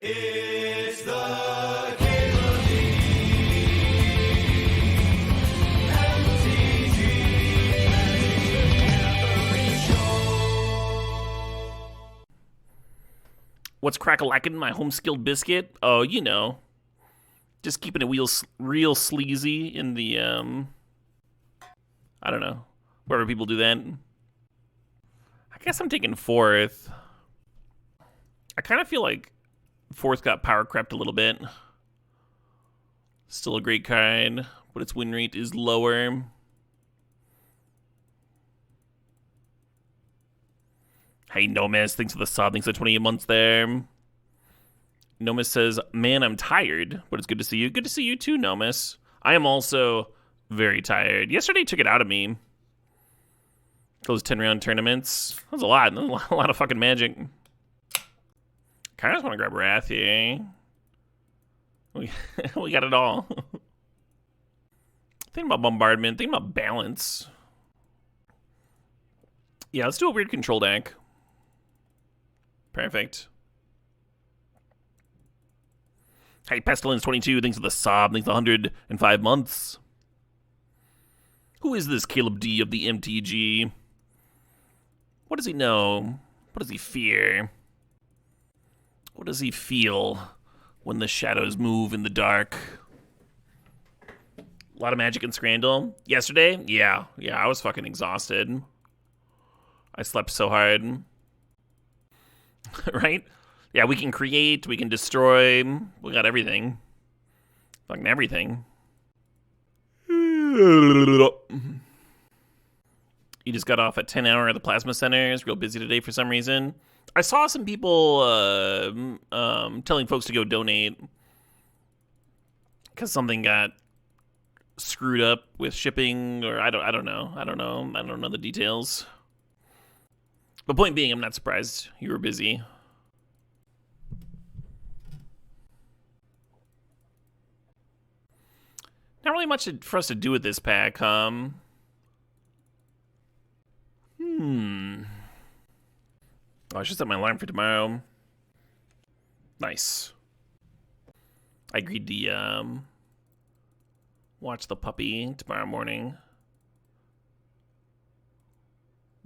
It's the Caleb What's crack-a-lackin', my home-skilled biscuit? Oh, you know. Just keeping it real sleazy in the, I don't know. Wherever people do that. I guess I'm taking fourth. I kind of feel like fourth got power crept a little bit. Still a great card, but its win rate is lower. Hey, Nomis, thanks for the sub. Thanks for 28 months there. Nomis says, man, I'm tired, but it's good to see you. Good to see you too, Nomis. I am also very tired. Yesterday took it out of me. Those 10-round tournaments. That was a lot. A lot of fucking magic. Kind of just want to grab Wrath here. We got it all. Think about bombardment. Think about balance. Yeah, let's do a weird control deck. Perfect. Hey, Pestilence22, thanks for the sob. Thanks for 105 months. Who is this Caleb D of the MTG? What does he know? What does he fear? What does he feel when the shadows move in the dark? A lot of magic in Scrandal. Yesterday? Yeah, I was fucking exhausted. I slept so hard. Right? Yeah, we can create, we can destroy. We got everything. Fucking everything. You just got off at 10 hour at the Plasma Center. It's real busy today for some reason. I saw some people telling folks to go donate because something got screwed up with shipping, or I don't know the details. But point being, I'm not surprised you were busy. Not really much for us to do with this pack, Oh, I should set my alarm for tomorrow. Nice. I agreed to watch the puppy tomorrow morning.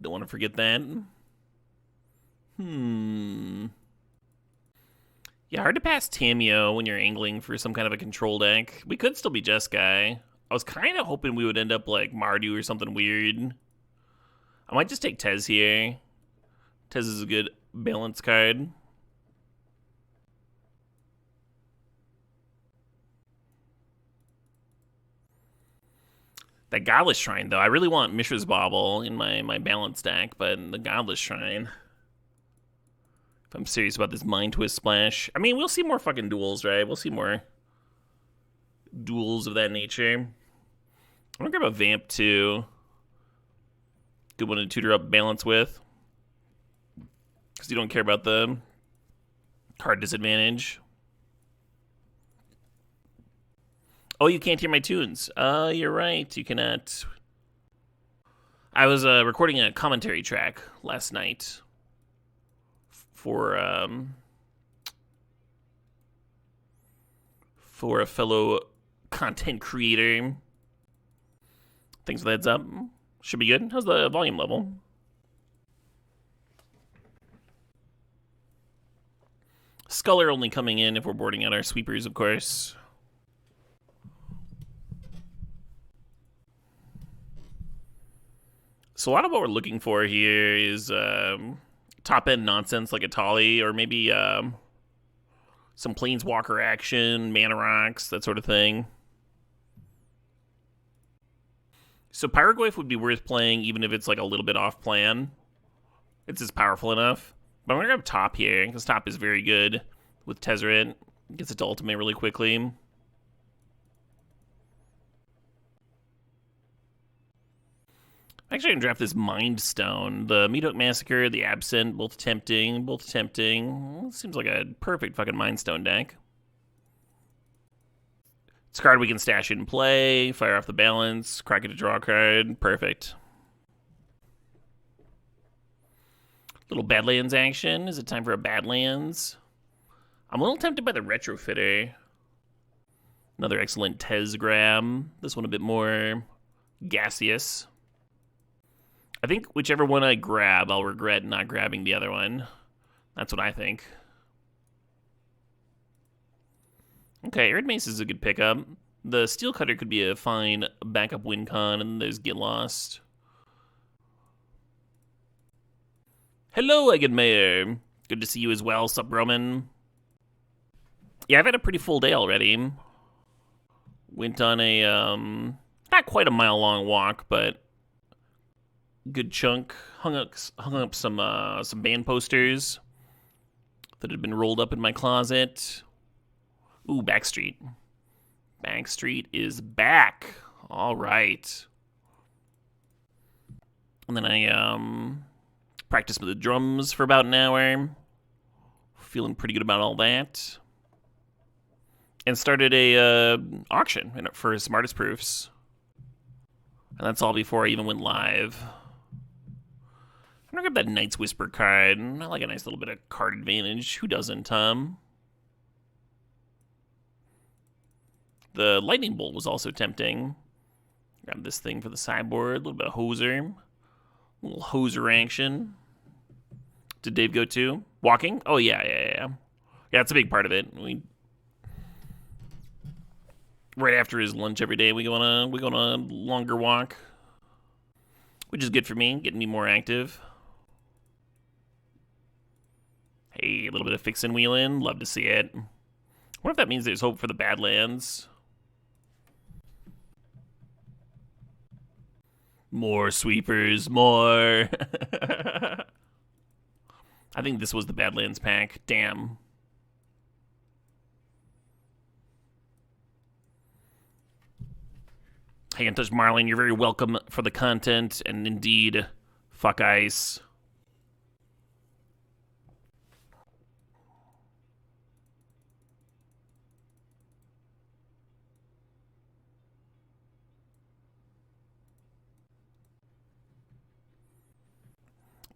Don't want to forget that. Yeah, hard to pass Tamio when you're angling for some kind of a control deck. We could still be Jeskai. I was kind of hoping we would end up like Mardu or something weird. I might just take Tez here. Tez is a good balance card. That Godless Shrine, though. I really want Mishra's Bauble in my balance deck, but the Godless Shrine... If I'm serious about this Mind Twist Splash. I mean, we'll see more fucking duels, right? We'll see more duels of that nature. I'm gonna grab a Vamp, too. Good one to tutor up balance with. Because you don't care about the card disadvantage. Oh, you can't hear my tunes. You're right. You cannot. I was recording a commentary track last night for a fellow content creator. Thanks for the heads up. Should be good. How's the volume level? Sculler only coming in if we're boarding out our sweepers, of course. So a lot of what we're looking for here is top-end nonsense like a Tali, or maybe some Planeswalker action, Mana Rocks, that sort of thing. So Pyroglyph would be worth playing even if it's like a little bit off plan. It's just powerful enough. But I'm going to grab Top here, because Top is very good with Tezzeret. Gets it to ultimate really quickly. I'm actually going to draft this Mind Stone. The Meathook Massacre, the Absent, both tempting. Seems like a perfect fucking Mind Stone deck. It's a card we can stash in play, fire off the balance, crack it to draw a card. Perfect. Little Badlands action. Is it time for a Badlands? I'm a little tempted by the Retrofitter. Another excellent Tez grab. This one a bit more gaseous. I think whichever one I grab, I'll regret not grabbing the other one. That's what I think. Okay, Arid Mace is a good pickup. The Steel Cutter could be a fine backup win con, and there's Get Lost. Hello, Egged Mayor. Good to see you as well, Sup Roman. Yeah, I've had a pretty full day already. Went on a, not quite a mile-long walk, but good chunk. Hung up some band posters that had been rolled up in my closet. Ooh, Backstreet. Backstreet is back. All right. And then I practiced with the drums for about an hour. Feeling pretty good about all that. And started a auction for Smartest Proofs. And that's all before I even went live. I'm gonna grab that Knight's Whisper card. I like a nice little bit of card advantage. Who doesn't, Tom? The Lightning Bolt was also tempting. Grab this thing for the sideboard. A little bit of Hoser. A little Hoser action. Did Dave go too? Walking? Oh, yeah. Yeah, that's a big part of it. Right after his lunch every day, we go on a longer walk. Which is good for me, getting me more active. Hey, a little bit of fixin' wheelin'. Love to see it. I wonder if that means there's hope for the Badlands. More sweepers, more. I think this was the Badlands pack. Damn. Hey, Untouched Marlin, you're very welcome for the content, and indeed, fuck ice.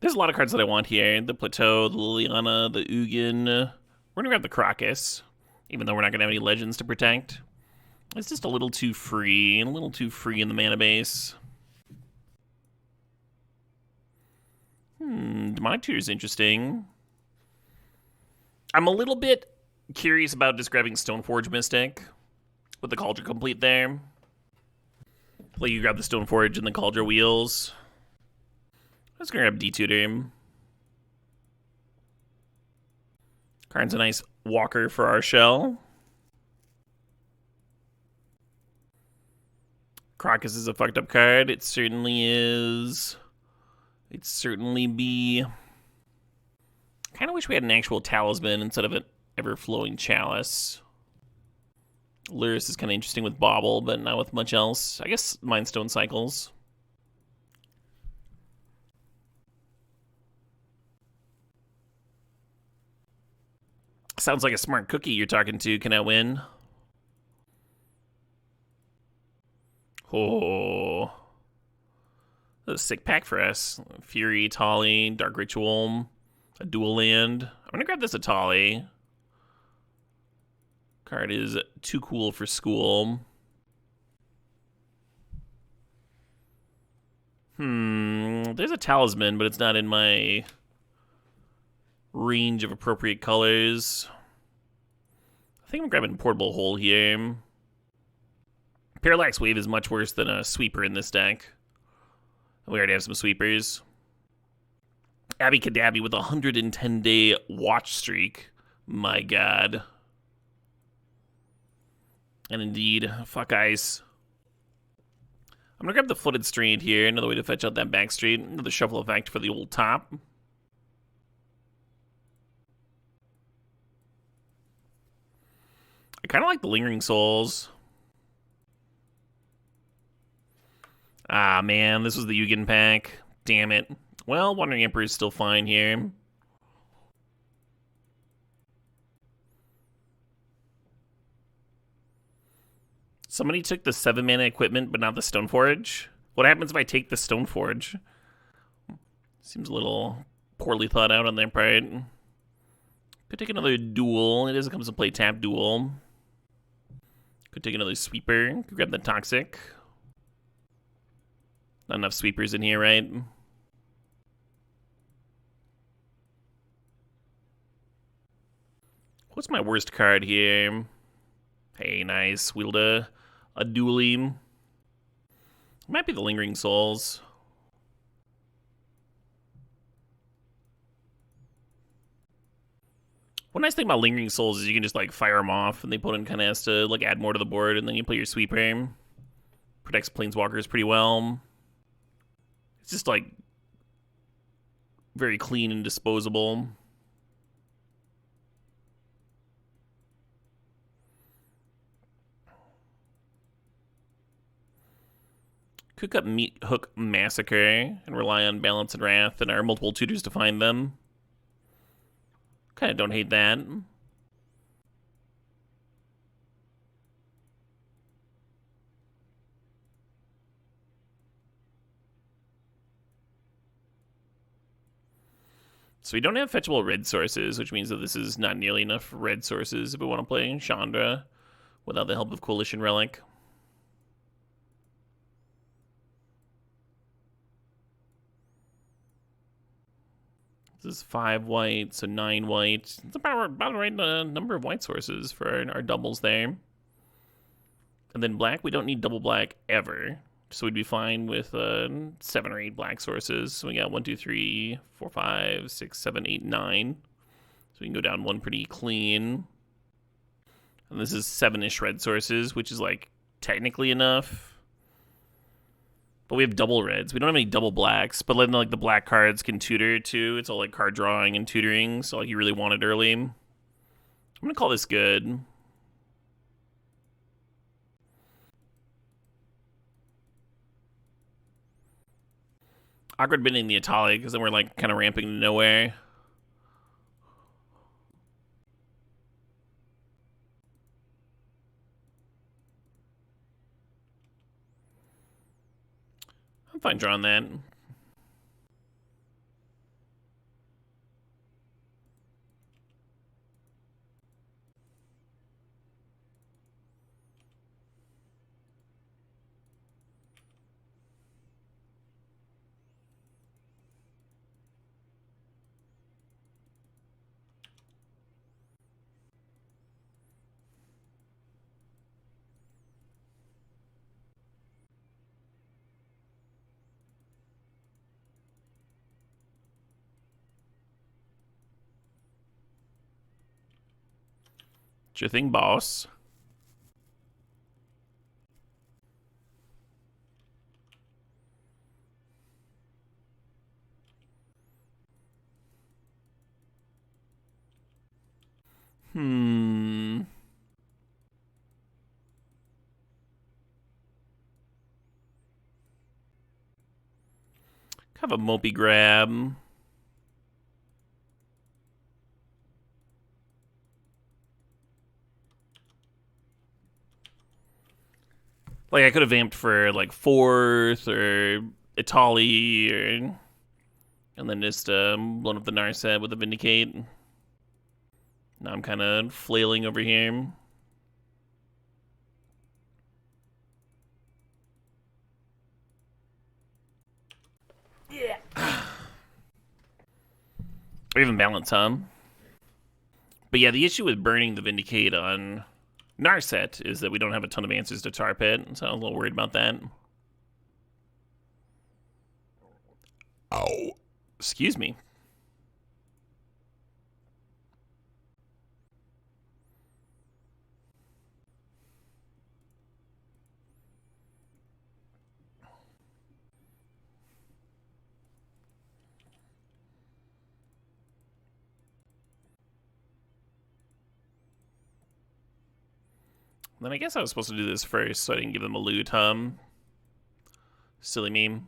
There's a lot of cards that I want here. The Plateau, the Liliana, the Ugin. We're gonna grab the Crocus, even though we're not gonna have any legends to protect. It's just a little too free, and a little too free in the mana base. Demonic Tutor is interesting. I'm a little bit curious about just grabbing Stoneforge Mystic with the Cauldron complete there. Like you grab the Stoneforge and the Cauldron Wheels. I'm just gonna grab D-Tutor. Card's a nice walker for our shell. Crocus is a fucked up card. It certainly is. It'd certainly be. Kind of wish we had an actual talisman instead of an ever-flowing chalice. Luris is kind of interesting with Bauble, but not with much else. I guess Mindstone Cycles. Sounds like a smart cookie you're talking to. Can I win? Oh. That's a sick pack for us. Fury, Tali, Dark Ritual, a dual land. I'm gonna grab this Atali. Card is too cool for school. There's a talisman, but it's not in my range of appropriate colors. I think I'm grabbing Portable Hole here. Parallax Wave is much worse than a sweeper in this deck. We already have some sweepers. Abby Cadabby with a 110-day watch streak. My god. And indeed, fuck ice. I'm gonna grab the Flooded Strand here. Another way to fetch out that Backstreet. Another shuffle effect for the old top. I kind of like the Lingering Souls. Ah, man, this was the Ugin pack. Damn it. Well, Wandering Emperor is still fine here. Somebody took the 7-mana equipment, but not the Stoneforge. What happens if I take the Could take another duel. It doesn't come to play tap duel. Could take another sweeper. Could grab the toxic. Not enough sweepers in here, right? What's my worst card here? Hey, nice. Wield a duelie. Might be the Lingering Souls. One nice thing about Lingering Souls is you can just like fire them off, and the opponent kind of has to like add more to the board, and then you play your sweeper. Protects Planeswalkers pretty well. It's just like very clean and disposable. Cook up Meat Hook Massacre and rely on Balance and Wrath and our multiple tutors to find them. Kind of don't hate that. So we don't have fetchable red sources, which means that this is not nearly enough red sources if we want to play Chandra without the help of Coalition Relic. This is 5 white, so 9 white. It's about the right number of white sources for our doubles there. And then black, we don't need double black ever. So we'd be fine with 7 or 8 black sources. So we got 1, 2, 3, 4, 5, 6, 7, 8, 9. So we can go down one pretty clean. And this is 7-ish red sources, which is like technically enough. But we have double reds. We don't have any double blacks, but then like the black cards can tutor too. It's all like card drawing and tutoring, so like you really want it early. I'm gonna call this good. Awkward binning the Atali, because then we're like kind of ramping to nowhere. I'm fine drawing that. It's your thing, boss. Kind of a mopey grab. Like, I could have vamped for, like, 4th or Itali, or... And then just blown up the Narset with a Vindicate. Now I'm kind of flailing over here. Yeah. Or even Balance, huh? But yeah, the issue with burning the Vindicate on Narset is that we don't have a ton of answers to Tar Pit, so I'm a little worried about that. Ow. Excuse me. Then I guess I was supposed to do this first so I didn't give them a loot, Silly meme.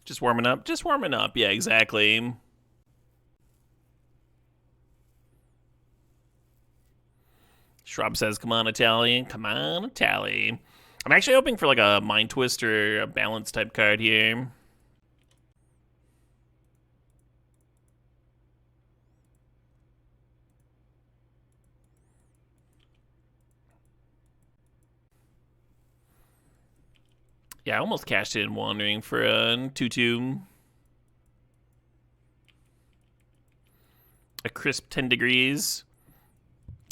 Just warming up. Just warming up. Yeah, exactly. Schwab says, come on, Italian. Come on, Italian. I'm actually hoping for like a Mind Twist or a Balance type card here. Yeah, I almost cashed in Wandering for a 2-2. A crisp 10 degrees.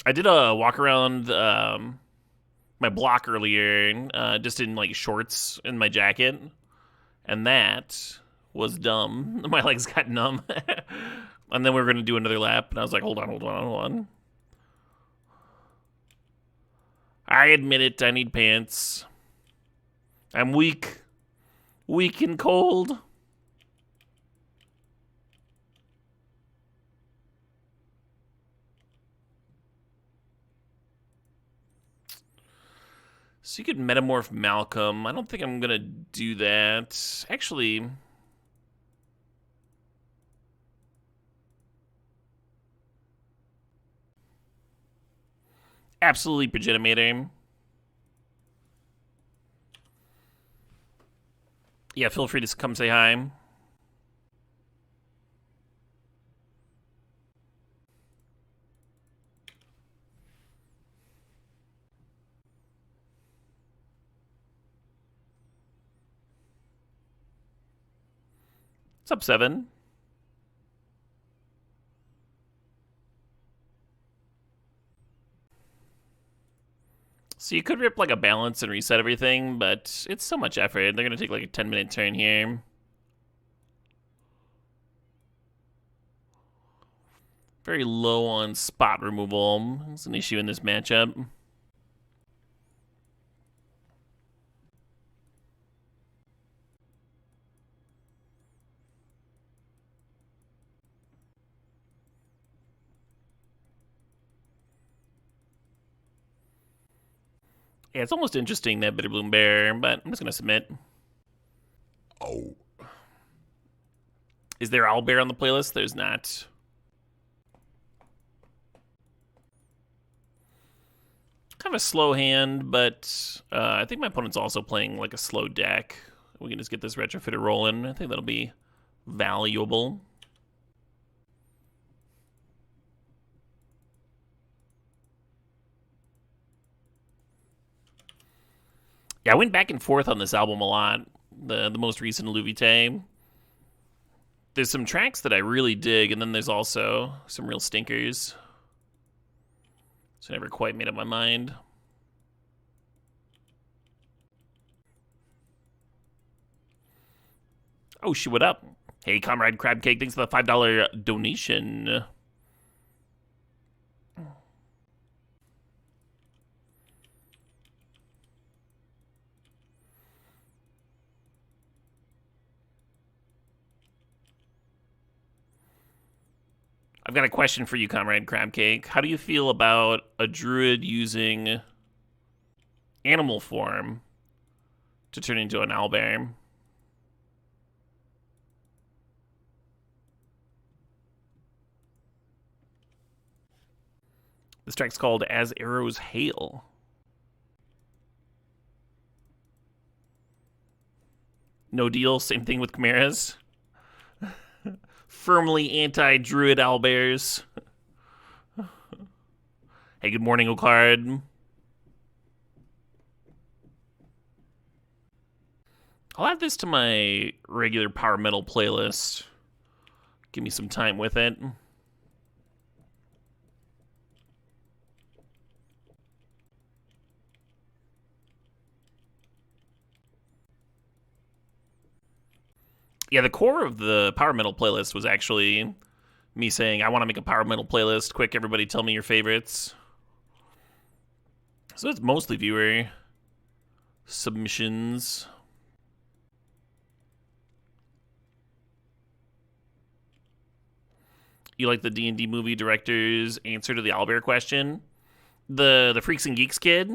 I did a walk around my block earlier, just in like shorts in my jacket, and that was dumb. My legs got numb. And then we were going to do another lap, and I was like, hold on. I admit it, I need pants. I'm weak and cold. So you could metamorph Malcolm. I don't think I'm gonna do that. Actually, absolutely Progenimator. Yeah, feel free to come say hi. What's up, 7? So you could rip like a balance and reset everything, but it's so much effort. They're gonna take like a 10-minute turn here. Very low on spot removal. It's an issue in this matchup. Yeah, it's almost interesting that Bitterbloom Bear, but I'm just gonna submit. Oh. Is there Owlbear on the playlist? There's not. Kind of a slow hand, but I think my opponent's also playing like a slow deck. We can just get this retrofitter rolling. I think that'll be valuable. Yeah, I went back and forth on this album a lot. The most recent Luvite. There's some tracks that I really dig, and then there's also some real stinkers. So I never quite made up my mind. Oh, shit, what up? Hey, Comrade Crab Cake, thanks for the $5 donation. I've got a question for you, Comrade Crab Cake. How do you feel about a druid using animal form to turn into an owlbear? This track's called As Arrows Hail. No deal, same thing with chimeras. Firmly anti-druid owlbears. Hey, good morning, Ocard. I'll add this to my regular power metal playlist. Give me some time with it. Yeah, the core of the power metal playlist was actually me saying, I want to make a power metal playlist. Quick, everybody tell me your favorites. So it's mostly viewer submissions. You like the D&D movie director's answer to the owlbear question? The Freaks and Geeks kid?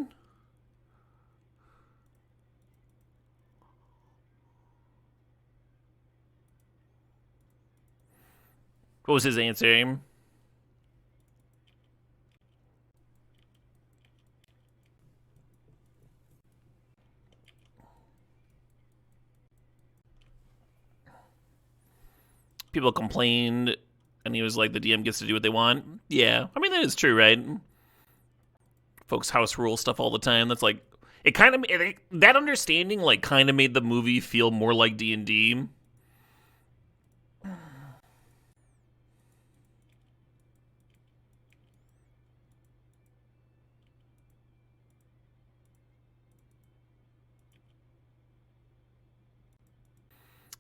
What was his answer? people complained, and he was like, the DM gets to do what they want. Yeah, I mean, that is true, right? Folks house rule stuff all the time. That's like, it kind of, that understanding like kind of made the movie feel more like D&D.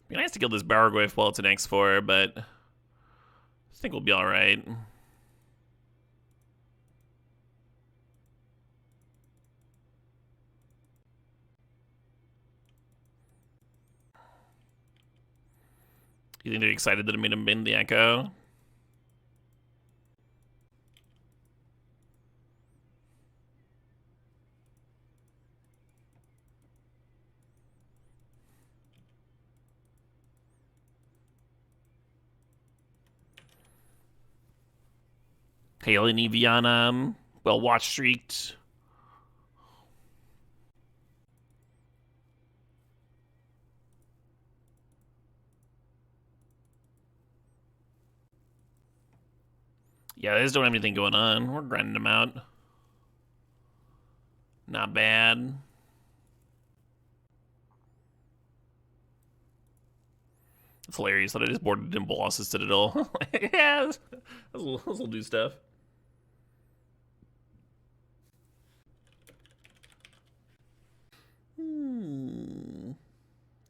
Be nice to kill this Bargoyf while it's an X4, but I think we'll be alright. You think they're excited that it made him bend the Echo? Hail and Eviana, well watch streaked. Yeah, they just don't have anything going on. We're grinding them out. Not bad. It's hilarious that I just boarded in Bolas's Citadel. Yeah, this will do stuff.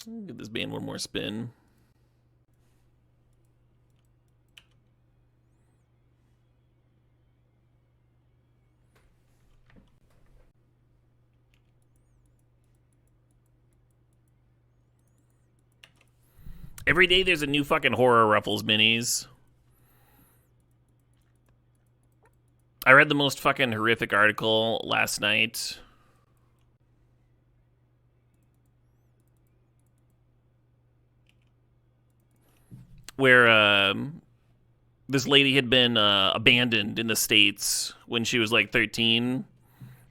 I'll give this band one more spin. Every day there's a new fucking Horror Ruffles minis. I read the most fucking horrific article last night. Where this lady had been abandoned in the States when she was like 13.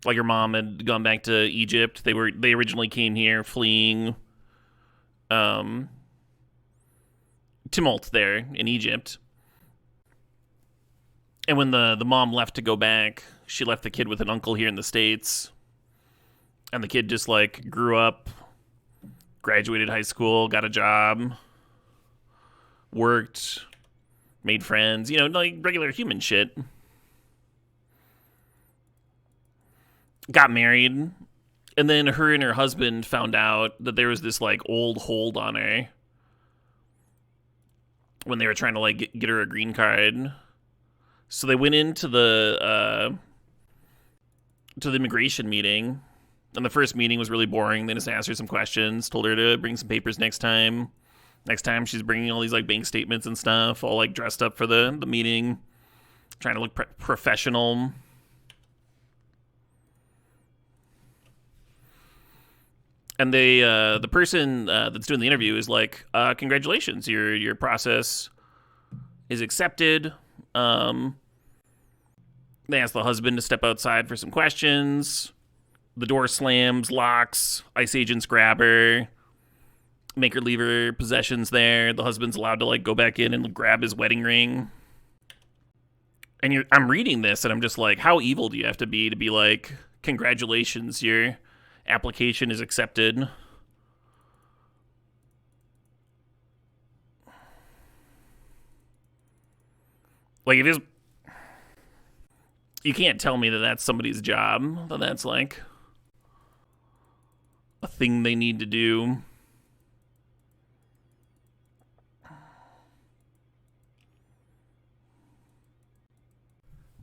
Like her mom had gone back to Egypt. They originally came here fleeing tumult there in Egypt. And when the mom left to go back, she left the kid with an uncle here in the States. And the kid just like grew up, graduated high school, got a job, worked, made friends, you know, like regular human shit. Got married. And then her and her husband found out that there was this like old hold on her when they were trying to like get her a green card. So they went into the immigration meeting, and the first meeting was really boring. They just asked her some questions, told her to bring some papers next time. Next time she's bringing all these like bank statements and stuff, all like dressed up for the meeting, trying to look professional. And they the person that's doing the interview is like, congratulations, your process is accepted. They ask the husband to step outside for some questions. The door slams, locks, ICE agents grab her, make her leave her possessions there. The husband's allowed to like go back in and grab his wedding ring. And I'm reading this and I'm just like, how evil do you have to be like, congratulations, your application is accepted? Like, if it's, you can't tell me that that's somebody's job, that that's like a thing they need to do.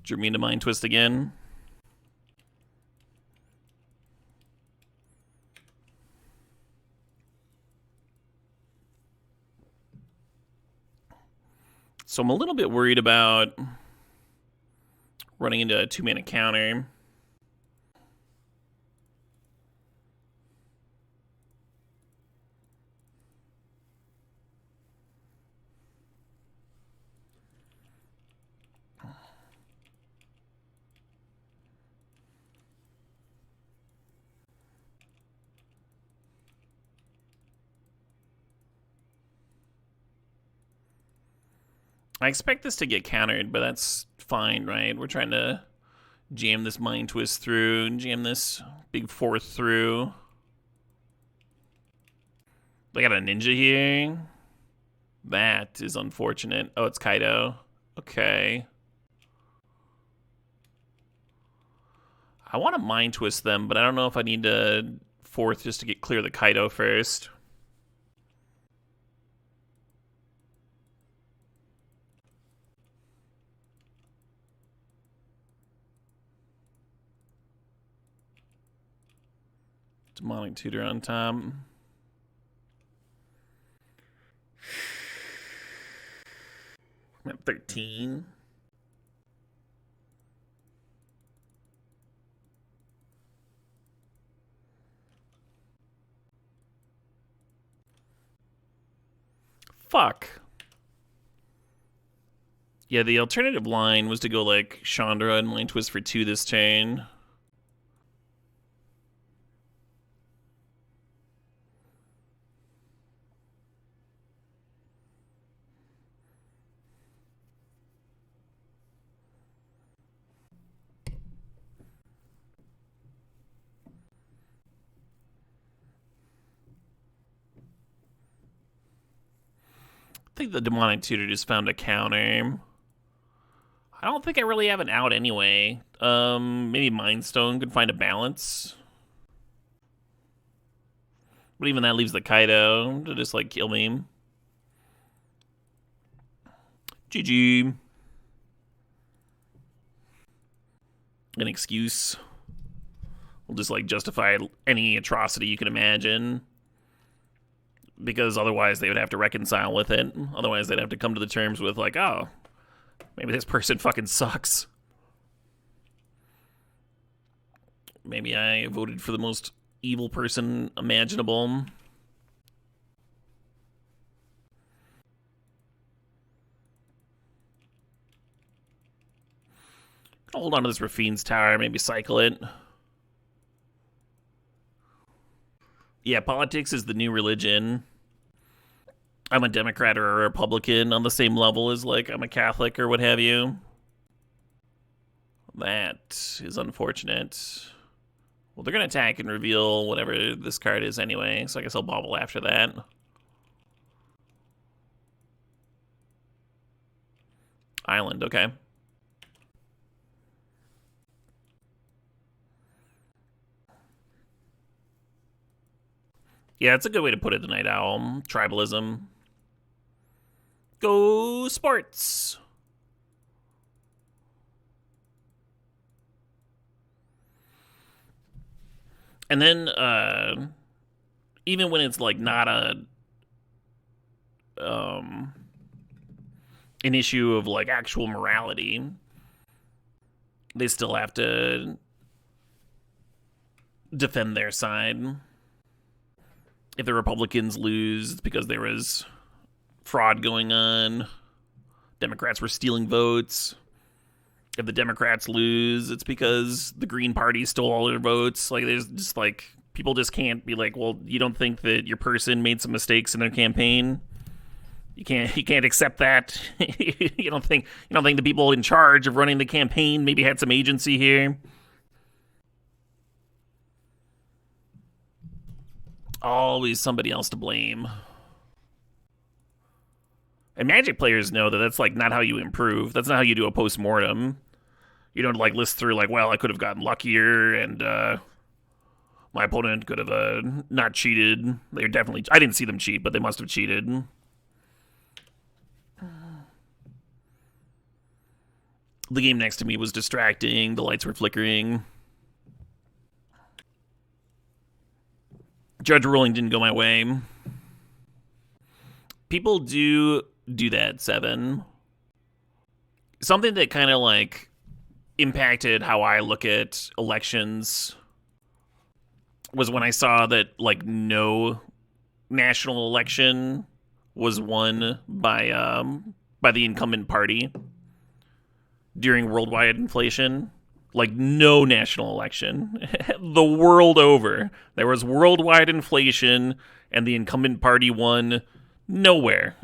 Drew me into Mind Twist again. So I'm a little bit worried about running into a 2-mana counter. I expect this to get countered, but that's fine, right? We're trying to jam this Mind Twist through and jam this big fourth through. They got a ninja here. That is unfortunate. Oh, it's Kaido. Okay. I want to Mind Twist them, but I don't know if I need to fourth just to get clear the Kaido first. Demonic Tutor on top. I'm at 13. Fuck. Yeah, the alternative line was to go like Chandra and Mind Twist for 2 this turn. I think the Demonic Tutor just found a counter. I don't think I really have an out anyway. Maybe Mind Stone could find a balance. But even that leaves the Kaido to just like kill me. GG. An excuse. We'll just like justify any atrocity you can imagine. Because otherwise they would have to reconcile with it. Otherwise they'd have to come to the terms with like, oh, maybe this person fucking sucks. Maybe I voted for the most evil person imaginable. Hold on to this Rafine's Tower, maybe cycle it. Yeah, politics is the new religion. I'm a Democrat or a Republican on the same level as, like, I'm a Catholic or what have you. That is unfortunate. Well, they're going to attack and reveal whatever this card is anyway, so I guess I'll bobble after that. Island, okay. Yeah, it's a good way to put it, the Night Owl. Tribalism. Go sports! And then, even when it's, like, not an issue of, like, actual morality, they still have to defend their side. If the Republicans lose, it's because there was fraud going on. Democrats were stealing votes. If the Democrats lose, it's because the Green Party stole all their votes. Like, there's just, like, people just can't be like, well, you don't think that your person made some mistakes in their campaign? You can't accept that. you don't think the people in charge of running the campaign maybe had some agency here? Always somebody else to blame. And Magic players know that that's, like, not how you improve. That's not how you do a post-mortem. You don't, like, list through, like, well, I could have gotten luckier, and my opponent could have not cheated. They're definitely... I didn't see them cheat, but they must have cheated. The game next to me was distracting. The lights were flickering. Judge ruling didn't go my way. People do that, Seven. Something that kind of, like, impacted how I look at elections was when I saw that, like, no national election was won by the incumbent party during worldwide inflation. Like, no national election. The world over. There was worldwide inflation, and the incumbent party won nowhere.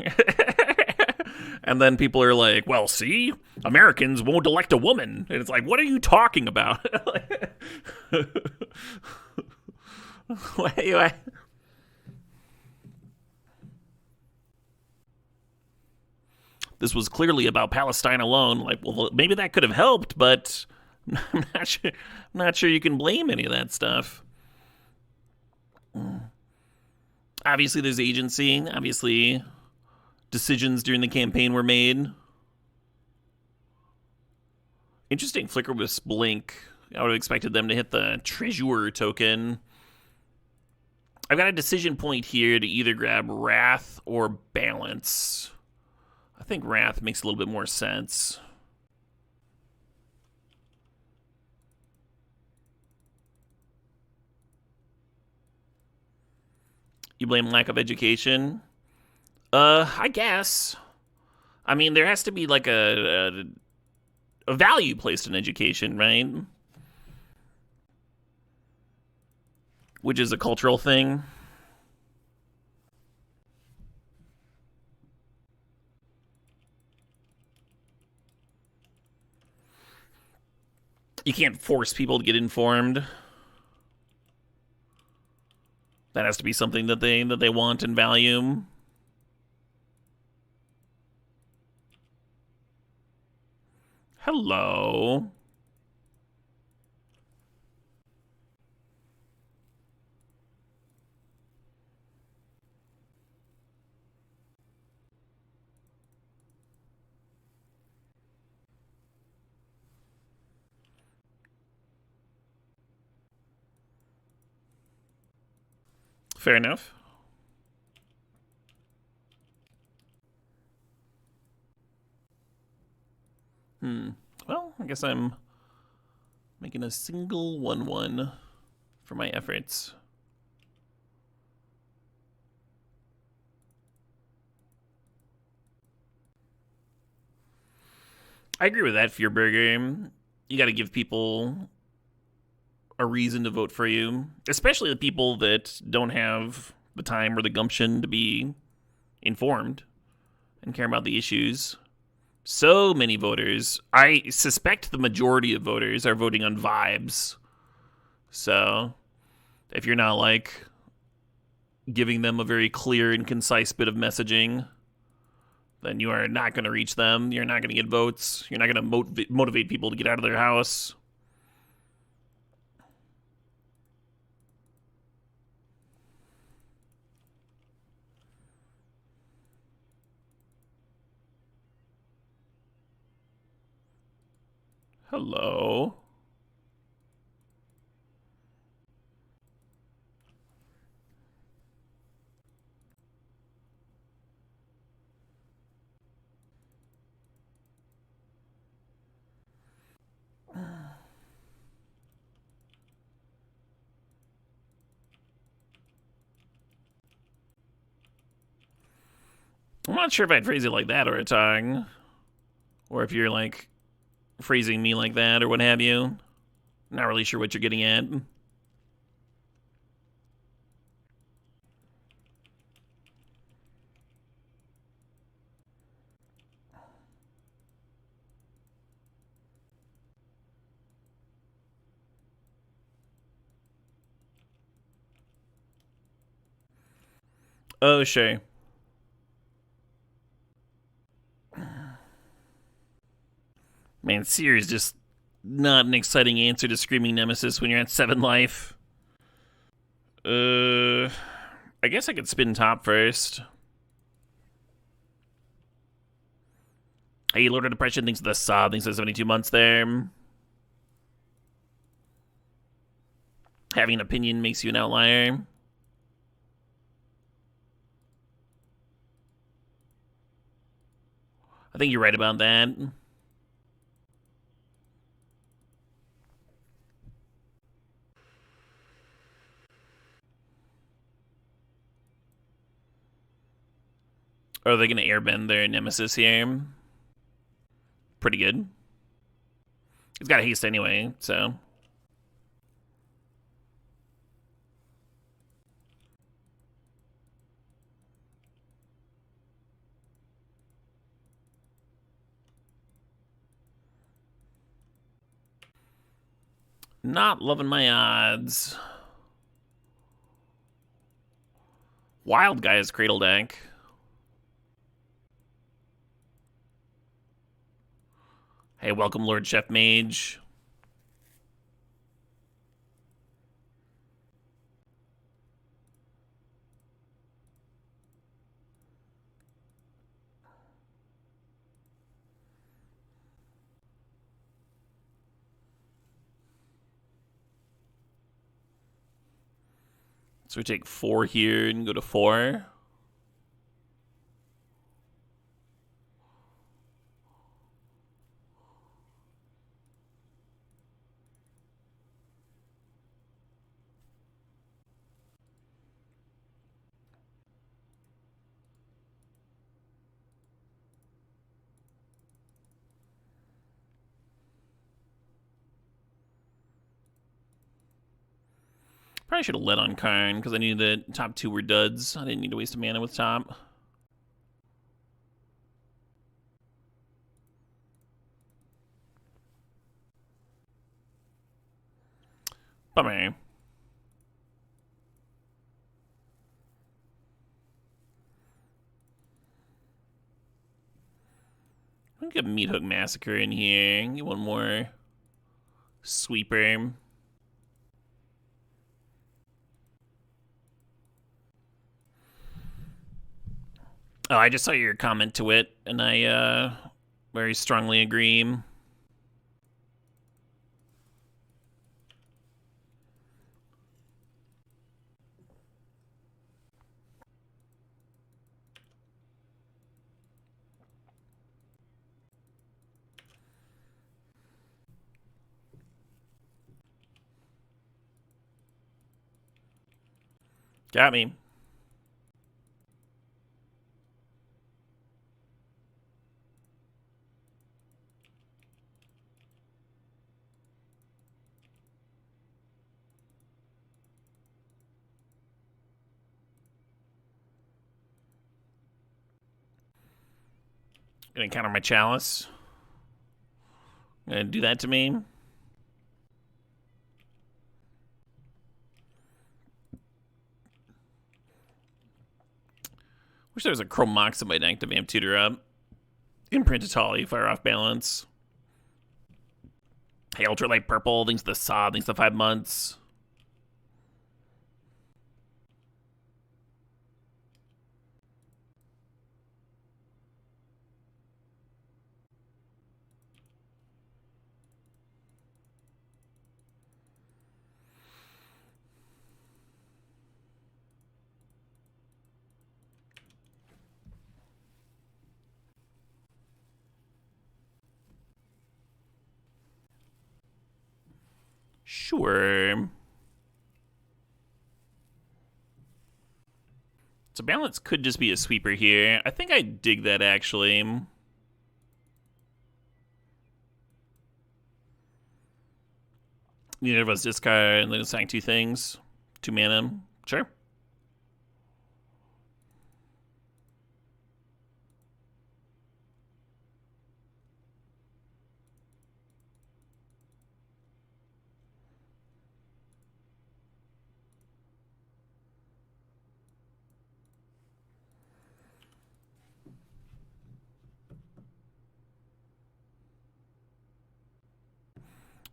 And then people are like, well, see, Americans won't elect a woman. And it's like, what are you talking about? Wait. This was clearly about Palestine alone. Like, well, maybe that could have helped, but I'm not sure you can blame any of that stuff. Obviously, there's agency. Obviously, decisions during the campaign were made. Interesting flicker with Blink. I would have expected them to hit the Treasure token. I've got a decision point here to either grab Wrath or Balance. I think Wrath makes a little bit more sense. You blame lack of education? I guess. I mean, there has to be like a value placed in education, right? Which is a cultural thing. You can't force people to get informed. That has to be something that they want and value. Hello. Fair enough. Well, I guess I'm making a single 1/1 for my efforts. I agree with that, Fearburger. You got to give people a reason to vote for you, especially the people that don't have the time or the gumption to be informed and care about the issues. So many voters. I suspect the majority of voters are voting on vibes. So if you're not like giving them a very clear and concise bit of messaging, then you are not going to reach them. You're not going to get votes. You're not going to motivate people to get out of their house. Hello. I'm not sure if I'd phrase it like that or a tongue. Or if you're like phrasing me like that or what have you. Not really sure what you're getting at. Oh, sure. Man, Seer is just not an exciting answer to Screaming Nemesis when you're at 7 life. I guess I could spin top first. Hey, Lord of Depression thinks of the sob, thinks of 72 months there. Having an opinion makes you an outlier. I think you're right about that. Or are they going to airbend their Nemesis here? Pretty good. He's got a haste anyway, so. Not loving my odds. Wild Guy's Cradle deck. Hey, welcome, Lord Chef Mage. So we take 4 here and go to 4. Probably should have led on Karn because I needed the top 2 were duds. I didn't need to waste a mana with top. Bummer. I'm gonna get Meat Hook Massacre in here. Get one more sweeper. Oh, I just saw your comment to it, and I very strongly agree. Got me. Gonna counter my Chalice. Gonna do that to me. Wish there was a Chrome Mox in my deck to vamp tutor up. Imprint Atali, fire off balance. Hey, Ultralight Purple, thanks to the Sob, thanks to 5 months. Sure. So balance could just be a sweeper here. I think I dig that, actually. Neither of us discard and then assign 2 things. 2 mana. Sure.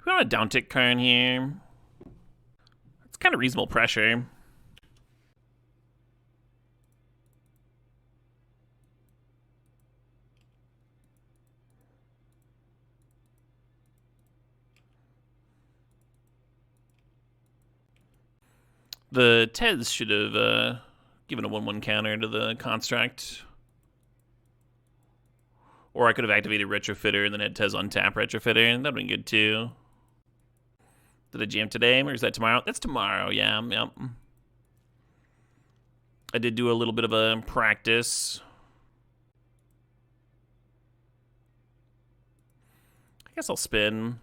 We want a downtick Karn here. It's kind of reasonable pressure. The Tez should have given a 1/1 counter to the construct. Or I could have activated Retrofitter and then had Tez on tap Retrofitter, and that would have been good too. Did I jam today, or is that tomorrow? That's tomorrow, yeah, yep. I did do a little bit of a practice. I guess I'll spin.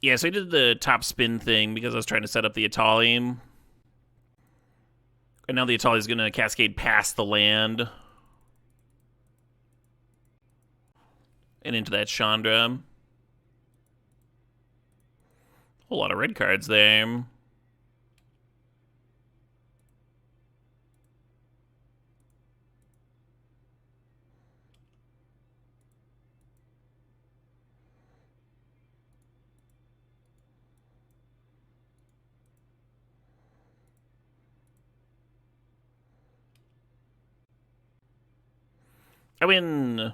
Yeah, so I did the top spin thing because I was trying to set up the Atali. And now the Atali is going to cascade past the land. And into that Chandra. Whole lot of red cards there. I mean,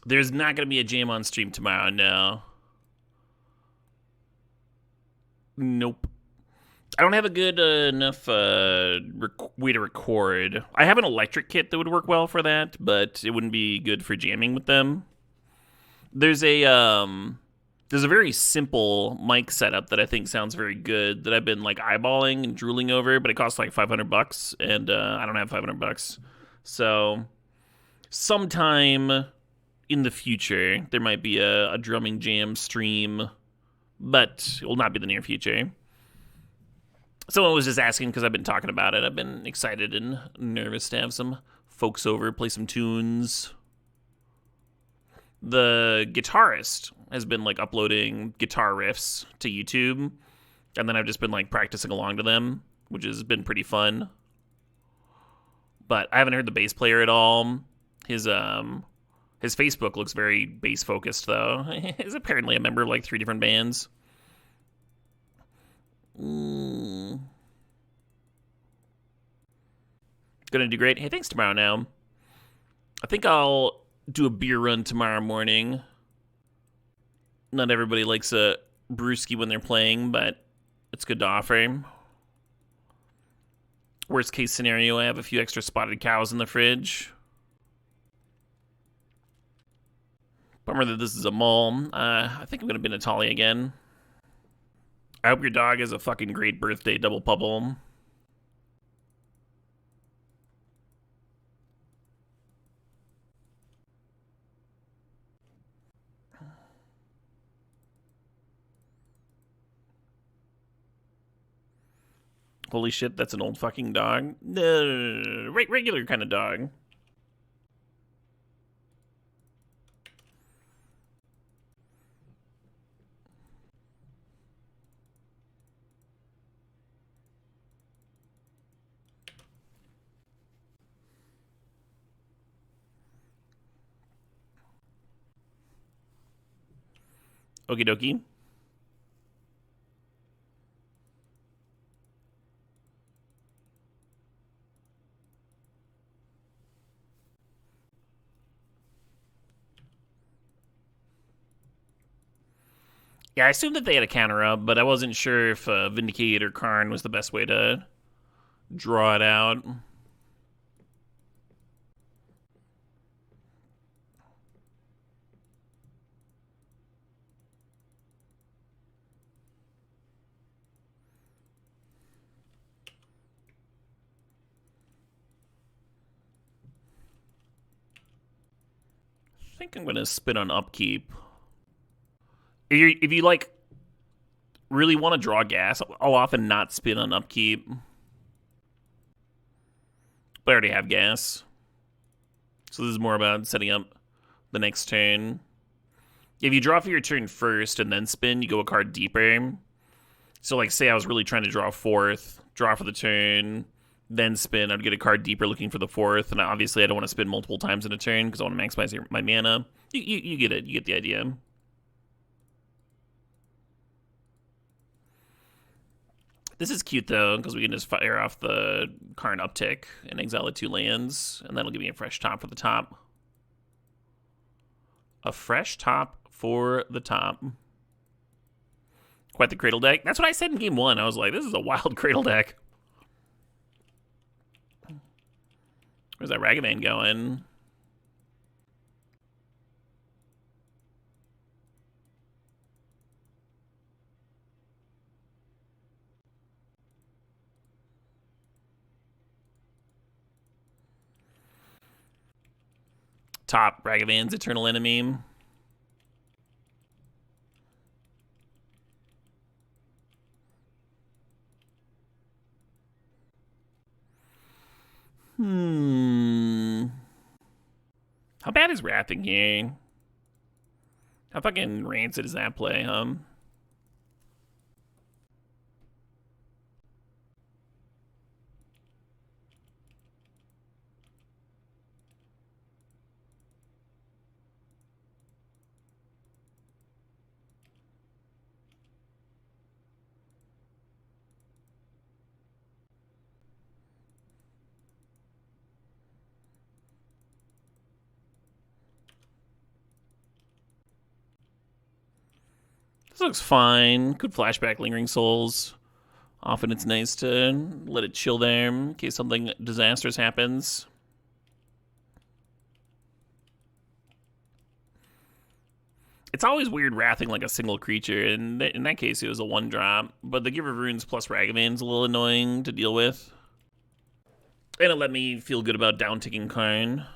there's not going to be a jam on stream tomorrow, no. Nope. I don't have a good enough way to record. I have an electric kit that would work well for that, but it wouldn't be good for jamming with them. There's a very simple mic setup that I think sounds very good that I've been like eyeballing and drooling over, but it costs like $500, and I don't have $500. So sometime in the future there might be a drumming jam stream, but it will not be the near future. Someone was just asking because I've been talking about it. I've been excited and nervous to have some folks over, play some tunes. The guitarist has been like uploading guitar riffs to YouTube, and then I've just been like practicing along to them, which has been pretty fun. But I haven't heard the bass player at all. His Facebook looks very bass focused though. He's apparently a member of like 3 different bands. Gonna do great. Hey, thanks tomorrow now. I think I'll do a beer run tomorrow morning. Not everybody likes a brewski when they're playing, but it's good to offer. Worst case scenario, I have a few extra spotted cows in the fridge. Bummer that this is a mole. I think I'm gonna be Natalia again. I hope your dog has a fucking great birthday, Double Pubble. Holy shit, that's an old fucking dog. No, regular kind of dog. Okie dokie. Yeah, I assumed that they had a counter up, but I wasn't sure if Vindicate or Karn was the best way to draw it out. I think I'm going to spin on upkeep. If you like really want to draw gas, I'll often not spin on upkeep. But I already have gas. So this is more about setting up the next turn. If you draw for your turn first and then spin, you go a card deeper. So like say I was really trying to draw 4th, draw for the turn, then spin, I'd get a card deeper looking for the 4th, and obviously I don't want to spin multiple times in a turn because I want to maximize my mana. You get it, you get the idea. This is cute though, because we can just fire off the Karn uptick and exile the 2 lands, and that'll give me a fresh top for the top. A fresh top for the top. Quite the Cradle deck. That's what I said in game 1. I was like, this is a wild Cradle deck. Where's that Ragavan going? Top Ragavan's Eternal Enemy. How bad is Wrathing here? How fucking rancid does that play, huh? This looks fine. Good flashback, Lingering Souls. Often it's nice to let it chill there in case something disastrous happens. It's always weird wrathing like a single creature, and in that case it was a 1-drop, but the Giver of Runes plus Ragavan's a little annoying to deal with. And it let me feel good about down-ticking Karn.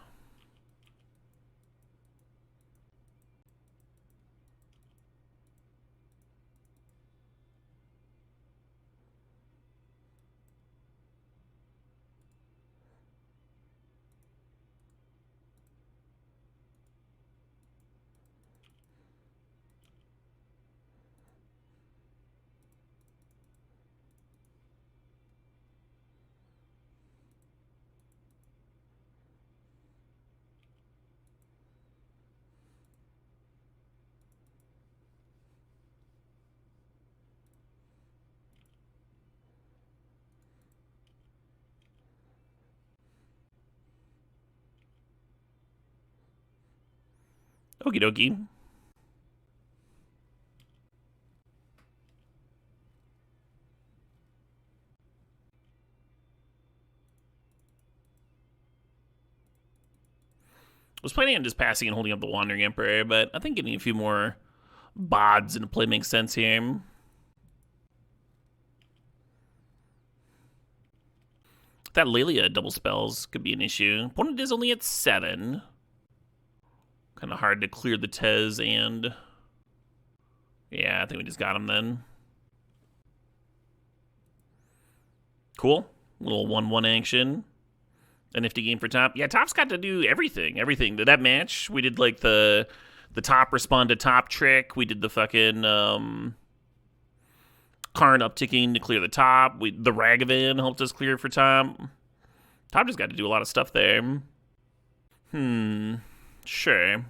Okie dokie. I was planning on just passing and holding up the Wandering Emperor, but I think getting a few more bods into play makes sense here. That Lelia double spells could be an issue. Opponent is only at 7. Kind of hard to clear the Tez and... Yeah, I think we just got him then. Cool. Little 1-1 action. A nifty game for top. Yeah, top's got to do everything. Everything. That match, we did like the top respond to top trick. We did the fucking Karn upticking to clear the top. The Ragavan helped us clear for top. Top just got to do a lot of stuff there. Sure.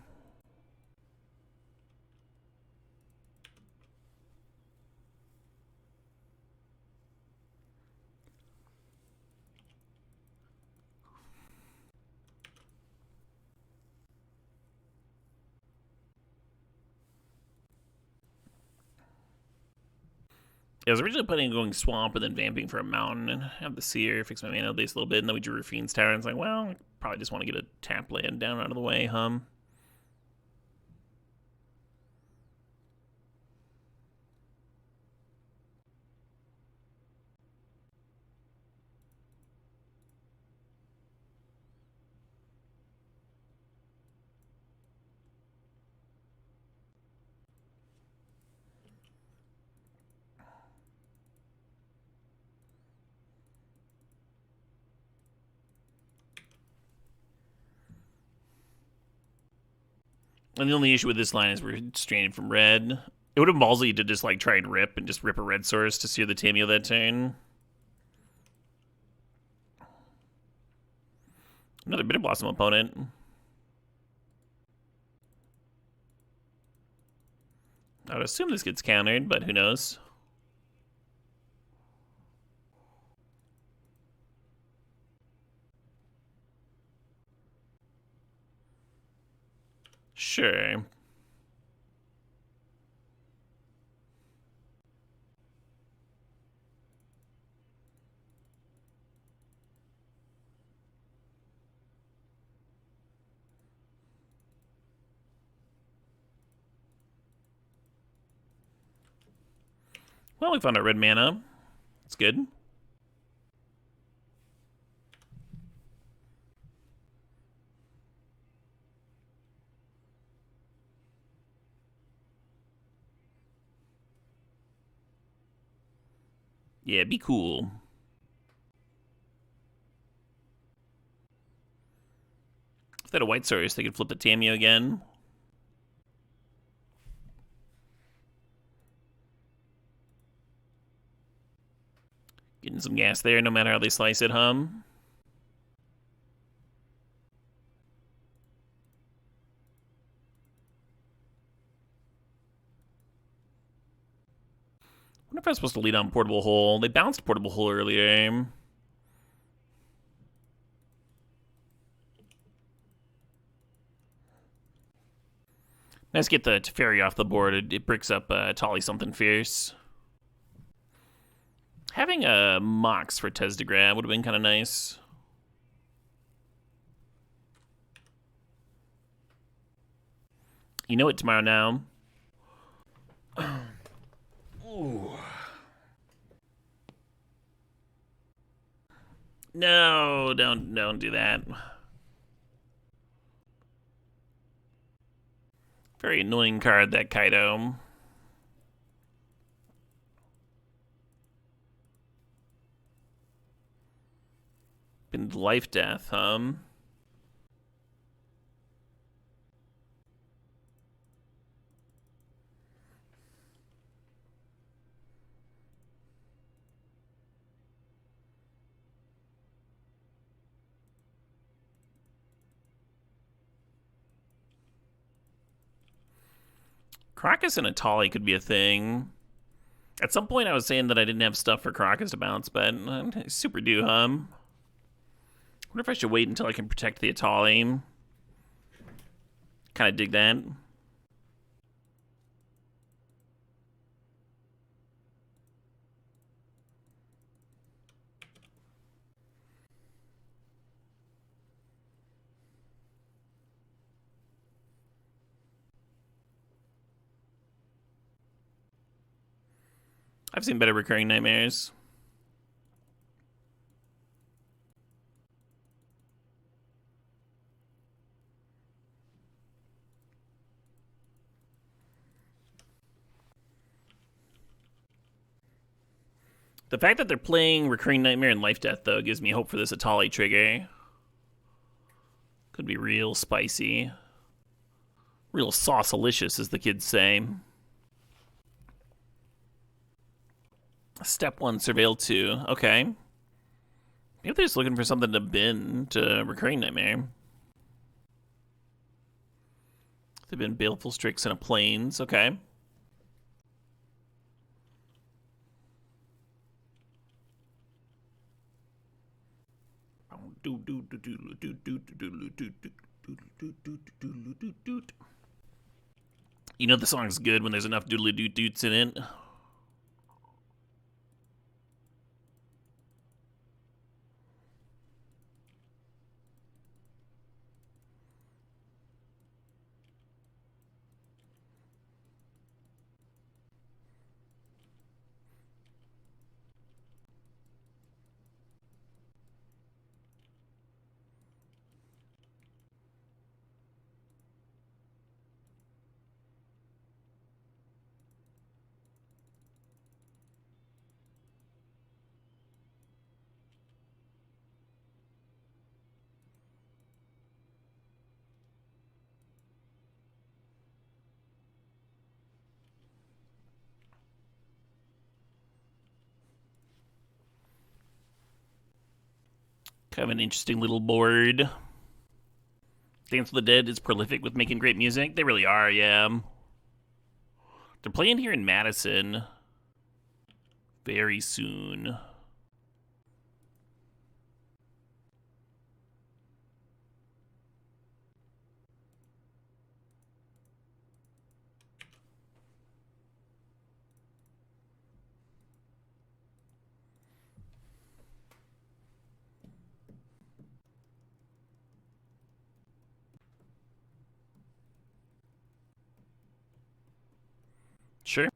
I was originally planning on going Swamp and then Vamping for a Mountain and have the Seer fix my mana base a little bit, and then we drew Rafine's Tower, and it's like, well, I probably just want to get a tap land down out of the way, And the only issue with this line is we're stranded from red. It would have been ballsy to just like try and rip a red source to sear the Tameo that turn. Another Bitter Blossom opponent. I would assume this gets countered, but who knows? Sure. Well, we found our red mana. It's good. Yeah, be cool. If they had a white source, they could flip the Tameo again. Getting some gas there, no matter how they slice it, huh? I wonder if I was supposed to lead on Portable Hole. They bounced Portable Hole earlier. Nice to get the Teferi off the board. It bricks up Tolly something fierce. Having a Mox for Tez to grab would have been kind of nice. You know it tomorrow now. Ooh. No, don't do that. Very annoying card, that Kaido. Been life death, huh? Crocus and Atali could be a thing. At some point I was saying that I didn't have stuff for Crocus to bounce, but super do, huh? I wonder if I should wait until I can protect the Atali. Kind of dig that. I've seen better recurring nightmares. The fact that they're playing Recurring Nightmare and Life Death, though, gives me hope for this Atali trigger. Could be real spicy. Real sauce-alicious, as the kids say. Step 1, Surveil 2. Okay. Maybe they're just looking for something to bin to Recurring Nightmare. They've been Baleful Strix and a Plains. Okay. You know the song's good when there's enough doodly doot doots in it. Kind of an interesting little board. Dance of the Dead is prolific with making great music. They really are, yeah. They're playing here in Madison very soon. Sure.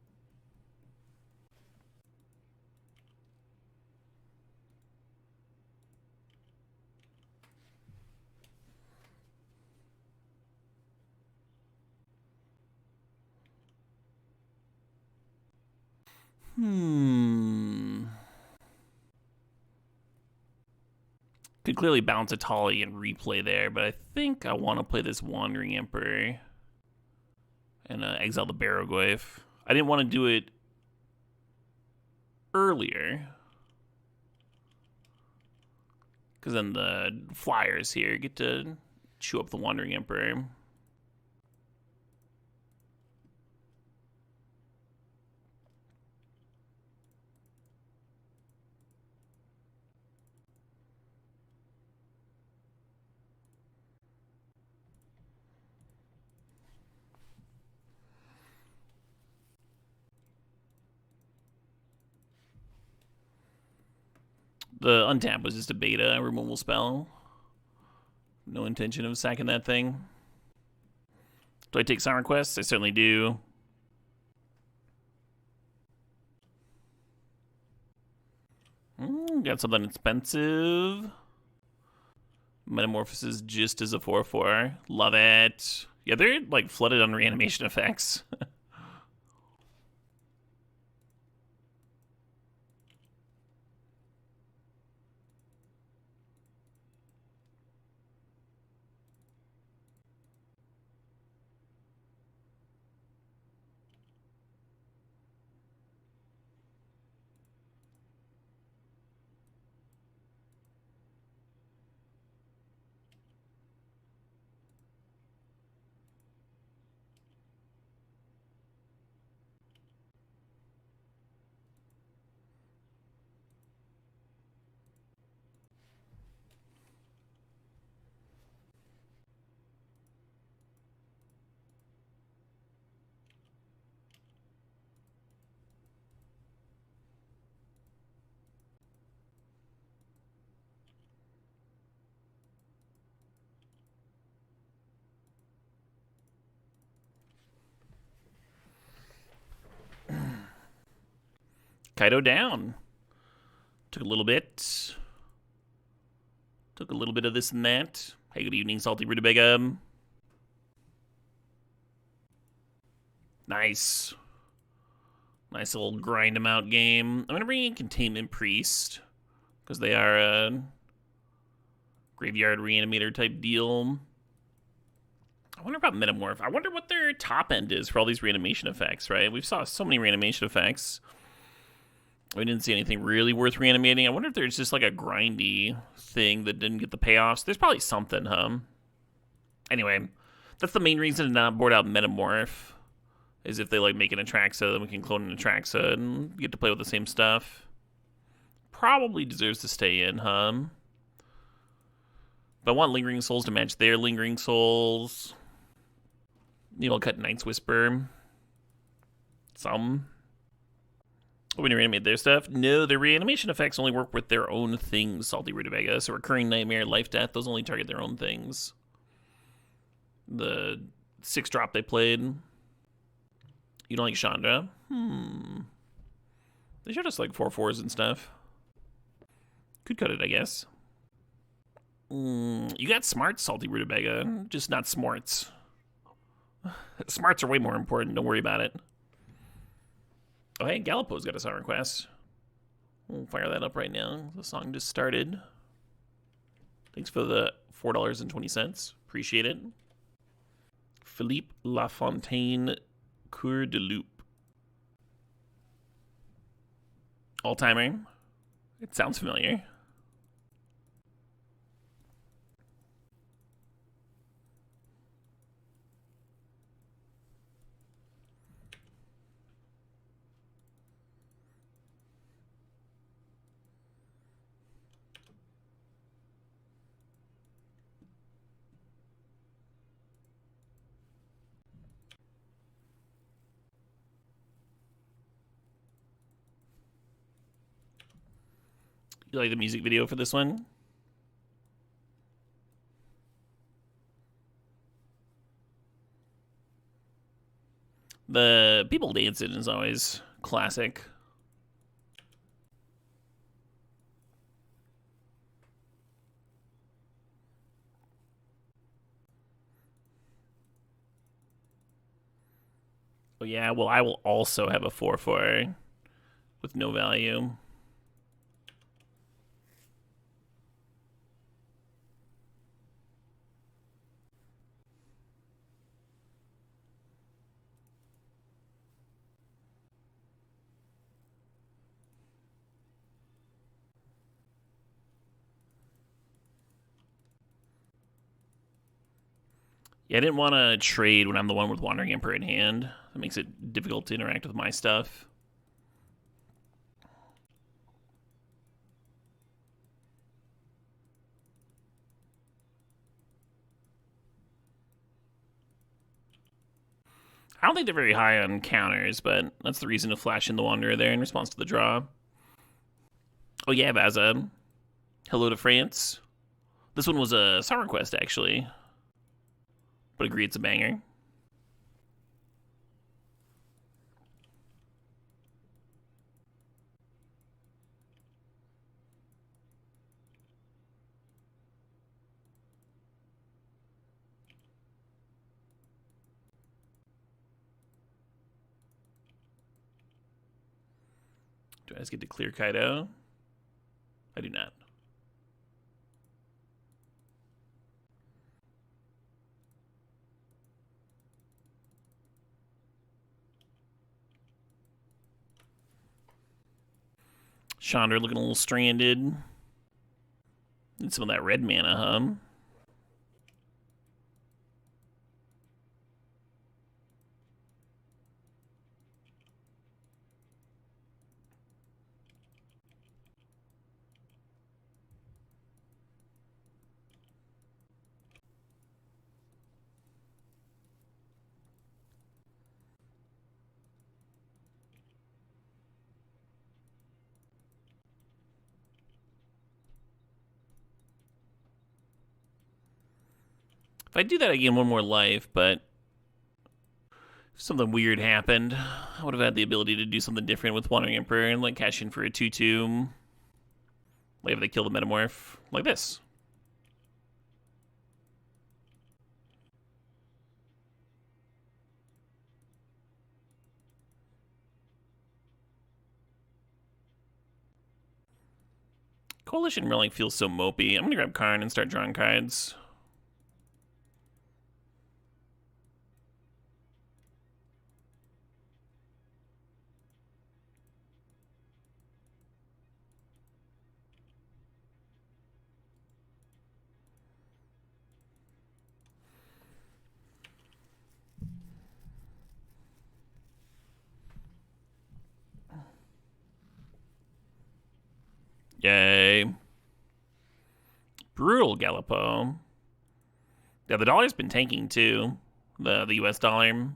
Could clearly bounce a Tali and replay there, but I think I want to play this Wandering Emperor and exile the Barrogoyf. I didn't want to do it earlier, because then the flyers here get to chew up the Wandering Emperor. The untap was just a beta removal spell. No intention of sacking that thing. Do I take Siren Quest? I certainly do. Got something expensive. Metamorphosis just as a 4/4. Love it. Yeah, they're like flooded on reanimation effects. Kaido down. Took a little bit. Took a little bit of this and that. Hey, good evening, Salty Rutabaga. Nice. Nice little grind them out game. I'm going to bring in Containment Priest, because they are a graveyard reanimator type deal. I wonder about Metamorph. I wonder what their top end is for all these reanimation effects, right? We've saw so many reanimation effects. We didn't see anything really worth reanimating. I wonder if there's just like a grindy thing that didn't get the payoffs. There's probably something, huh? Anyway, that's the main reason to not board out Metamorph, is if they like make an Atraxa, then we can clone an Atraxa and get to play with the same stuff. Probably deserves to stay in, huh? But I want Lingering Souls to match their Lingering Souls. Maybe I'll cut Knight's Whisper. Some. Are we gonna reanimate their stuff? No, their reanimation effects only work with their own things, Salty Rutabaga. So Recurring Nightmare, Life Death, those only target their own things. The 6-drop they played. You don't like Chandra? They showed us like 4/4s and stuff. Could cut it, I guess. You got smarts, Salty Rutabaga, just not smarts. Smarts are way more important, don't worry about it. Oh, hey, Gallipo's got a song request. We'll fire that up right now. The song just started. Thanks for the $4.20. Appreciate it. Philippe Lafontaine Coeur de Loup. All-timer. It sounds familiar. You like the music video for this one? The people dancing is always classic. Oh yeah, well I will also have a 4/4 with no value. Yeah, I didn't want to trade when I'm the one with Wandering Emperor in hand. That makes it difficult to interact with my stuff. I don't think they're very high on counters, but that's the reason to flash in the Wanderer there in response to the draw. Oh yeah, Vaza. Hello to France. This one was a summer request, actually. But agree it's a banger. Do I just get to clear Kaido? I do not. Chandra looking a little stranded. Need some of that red mana, huh? If I do that, I gain one more life, but if something weird happened, I would have had the ability to do something different with Wandering Emperor and like cash in for a 2/2. Like if they kill the Metamorph, like this. Coalition really feels so mopey. I'm gonna grab Karn and start drawing cards. Yay. Brutal Gallipo. Yeah, the dollar's been tanking too. The US dollar.